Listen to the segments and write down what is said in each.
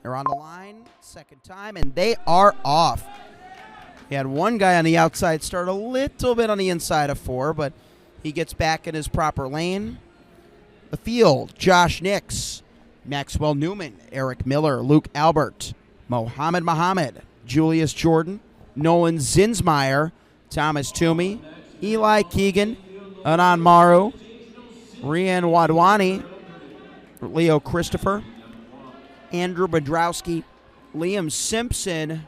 They're on the line, second time, and they are off. He had one guy on the outside start a little bit on the inside of 4, but he gets back in his proper lane. The field, Josh Nix, Maxwell Newman, Eric Miller, Luke Albert, Mohammed, Julius Jordan, Nolan Zinsmeyer, Thomas Toomey, Eli Keegan, Anand Maru, Rian Wadwani, Leo Christopher, Andrew Bedrowski, Liam Simpson,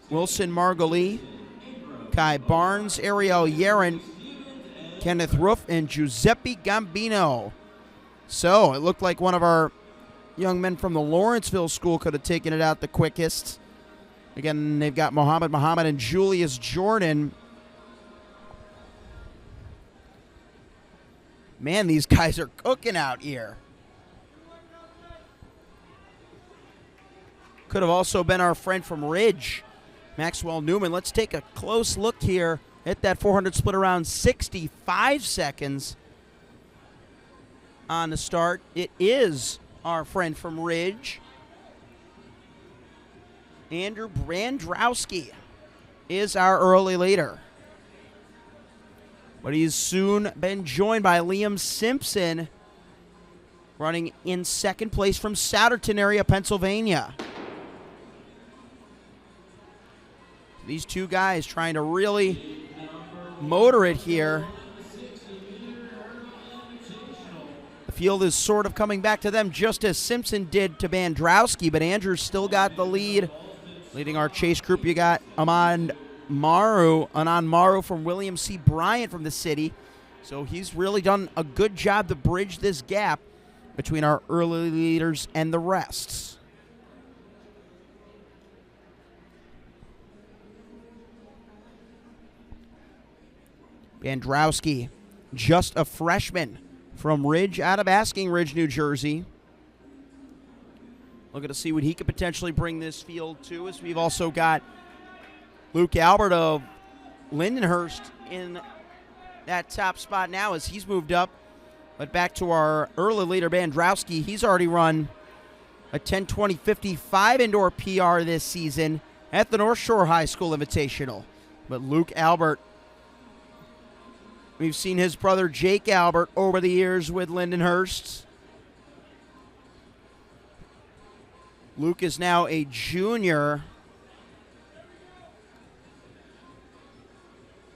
Wilson Margolis, Kai Barnes, Ariel Yaron, Kenneth Roof, and Giuseppe Gambino. So it looked like one of our young men from the Lawrenceville school could have taken it out the quickest. Again, they've got Mohammed and Julius Jordan. Man, these guys are cooking out here. Could have also been our friend from Ridge, Maxwell Newman. Let's take a close look here at that 400 split around 65 seconds on the start. It is our friend from Ridge. Andrew Brandrowski is our early leader. But he's soon been joined by Liam Simpson, running in second place from Souderton area, Pennsylvania. These two guys trying to really motor it here. The field is sort of coming back to them just as Simpson did to Bandrowski, but Andrew's still got the lead. Leading our chase group, you got Anand Maru from William C. Bryant from the city. So he's really done a good job to bridge this gap between our early leaders and the rest. Bandrowski, just a freshman from Ridge, out of Asking Ridge, New Jersey. Looking to see what he could potentially bring this field to, as we've also got Luke Albert of Lindenhurst in that top spot now as he's moved up. But back to our early leader, Bandrowski. He's already run a 10:20:55 indoor PR this season at the North Shore High School Invitational. But Luke Albert, we've seen his brother Jake Albert over the years with Lindenhurst. Luke is now a junior.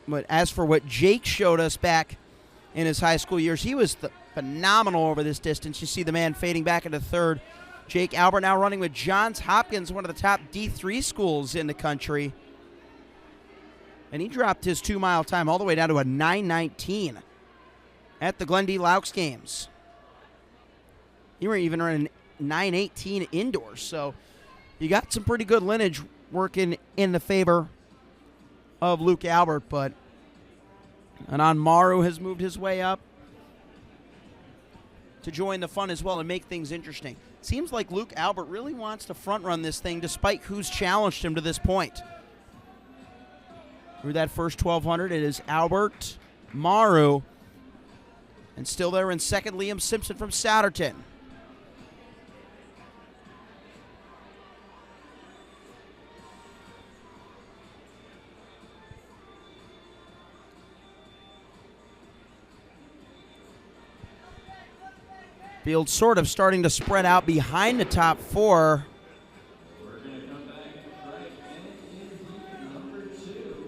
But as for what Jake showed us back in his high school years, he was phenomenal over this distance. You see the man fading back into third. Jake Albert now running with Johns Hopkins, one of the top D3 schools in the country. And he dropped his 2-mile time all the way down to a 9:19 at the Glen D. Laux games. He were even running 9:18 indoors. So you got some pretty good lineage working in the favor of Luke Albert. But Anand Maru has moved his way up to join the fun as well and make things interesting. Seems like Luke Albert really wants to front run this thing despite who's challenged him to this point. Through that first 1,200, it is Albert, Maru, and still there in second, Liam Simpson from Souderton. Field sort of starting to spread out behind the top 4.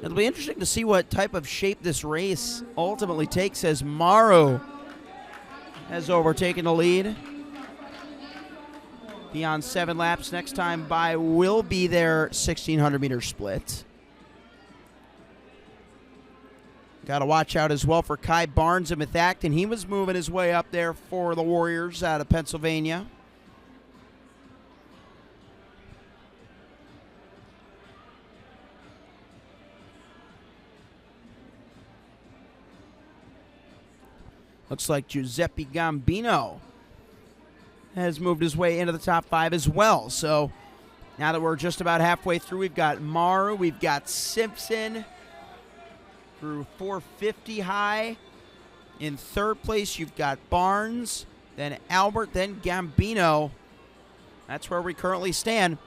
It'll be interesting to see what type of shape this race ultimately takes as Maru has overtaken the lead. Beyond 7 laps, next time by will be their 1,600-meter split. Got to watch out as well for Kai Barnes of Methacton. He was moving his way up there for the Warriors out of Pennsylvania. Looks like Giuseppe Gambino has moved his way into the top 5 as well. So now that we're just about halfway through, we've got Maru, we've got Simpson through 450 high. In third place, you've got Barnes, then Albert, then Gambino. That's where we currently stand.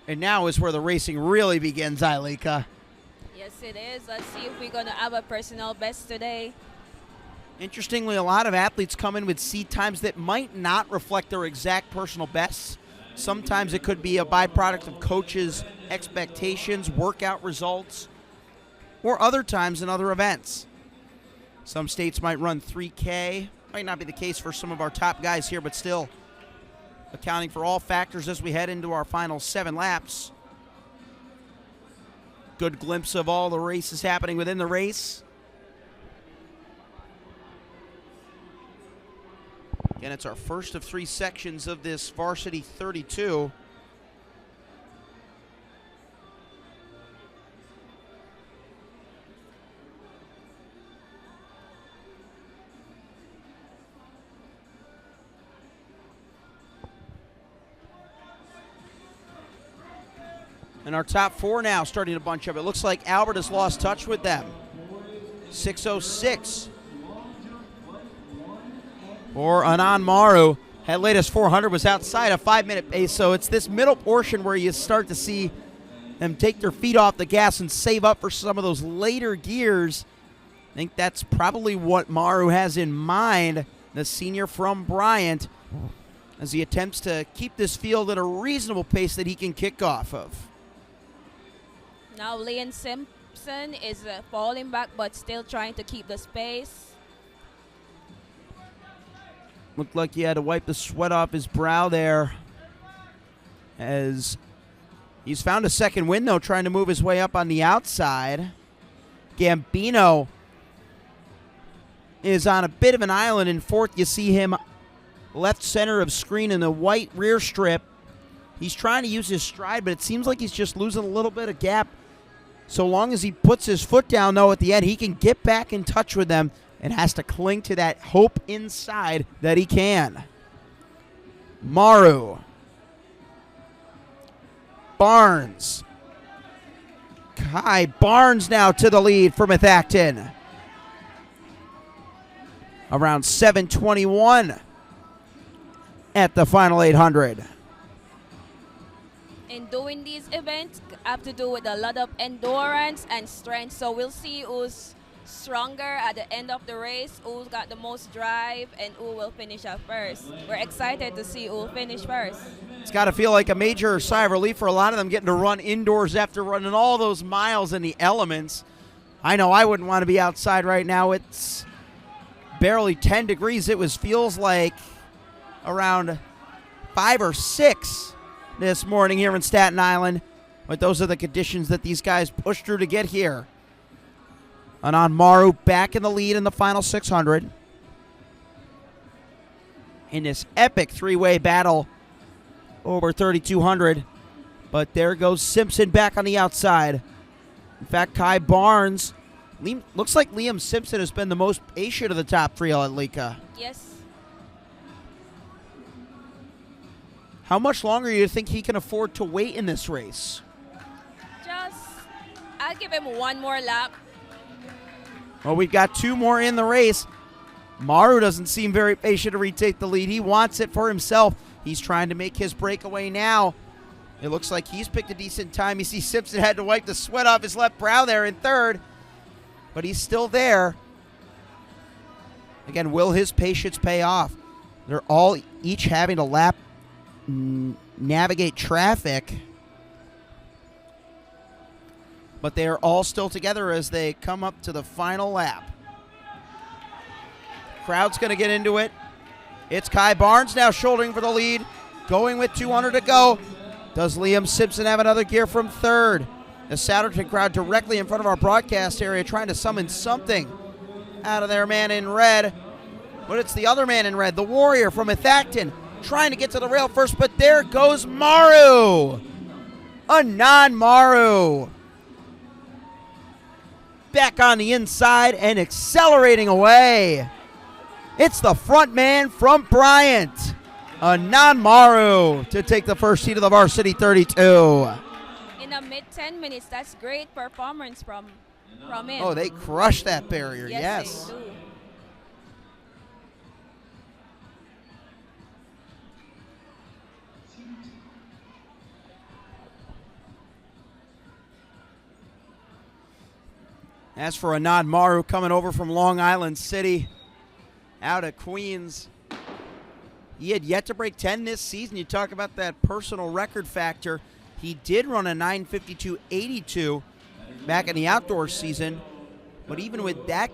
And now is where the racing really begins, Ailika. Yes, it is. Let's see if we're going to have a personal best today. Interestingly, a lot of athletes come in with seed times that might not reflect their exact personal bests. Sometimes it could be a byproduct of coaches' expectations, workout results, or other times in other events. Some states might run 3K. Might not be the case for some of our top guys here, but still accounting for all factors as we head into our final 7 laps. Good glimpse of all the races happening within the race. Again, it's our first of 3 sections of this Varsity 32. And our top 4 now starting to bunch up. It looks like Albert has lost touch with them. 6:06 for Anand Maru. That latest 400 was outside a 5-minute pace, so it's this middle portion where you start to see them take their feet off the gas and save up for some of those later gears. I think that's probably what Maru has in mind, the senior from Bryant, as he attempts to keep this field at a reasonable pace that he can kick off of. Now Liam Simpson is falling back but still trying to keep the space. Looked like he had to wipe the sweat off his brow there, as he's found a second win, though, trying to move his way up on the outside. Gambino is on a bit of an island in 4th. You see him left center of screen in the white rear strip. He's trying to use his stride, but it seems like he's just losing a little bit of gap. So long as he puts his foot down, though, at the end, he can get back in touch with them and has to cling to that hope inside that he can. Maru. Barnes. Kai Barnes now to the lead for Methacton. Around 7:21 at the final 800. In doing these events, have to do with a lot of endurance and strength. So we'll see who's stronger at the end of the race, who's got the most drive, and who will finish up first. We're excited to see who will finish first. It's got to feel like a major sigh of relief for a lot of them getting to run indoors after running all those miles in the elements. I know I wouldn't want to be outside right now. It's barely 10 degrees. It feels like around 5 or 6 this morning here in Staten Island. But those are the conditions that these guys pushed through to get here. Anand Maru back in the lead in the final 600. In this epic 3-way battle over 3,200. But there goes Simpson back on the outside. In fact, Kai Barnes, looks like Liam Simpson has been the most patient of the top 3, Ailika. Yes. How much longer do you think he can afford to wait in this race? I'll give him one more lap. Well, we've got 2 more in the race. Maru doesn't seem very patient to retake the lead. He wants it for himself. He's trying to make his breakaway now. It looks like he's picked a decent time. You see Simpson had to wipe the sweat off his left brow there in 3rd, but he's still there. Again, will his patience pay off? They're all each having to lap navigate traffic, but they are all still together as they come up to the final lap. Crowd's going to get into it. It's Kai Barnes now shouldering for the lead, going with 200 to go. Does Liam Simpson have another gear from 3rd? The Souderton crowd directly in front of our broadcast area trying to summon something out of their man in red. But it's the other man in red, the Warrior from Methacton, trying to get to the rail first, but there goes Maru. Anand Maru. Back on the inside and accelerating away. It's the front man from Bryant, Anand Maru, to take the first seat of the Varsity 32. In the mid-10 minutes, that's great performance from him. Oh, they crushed that barrier, yes. They do. As for Anand Maru coming over from Long Island City, out of Queens, he had yet to break 10 this season. You talk about that personal record factor. He did run a 9:52.82 back in the outdoor season, but even with that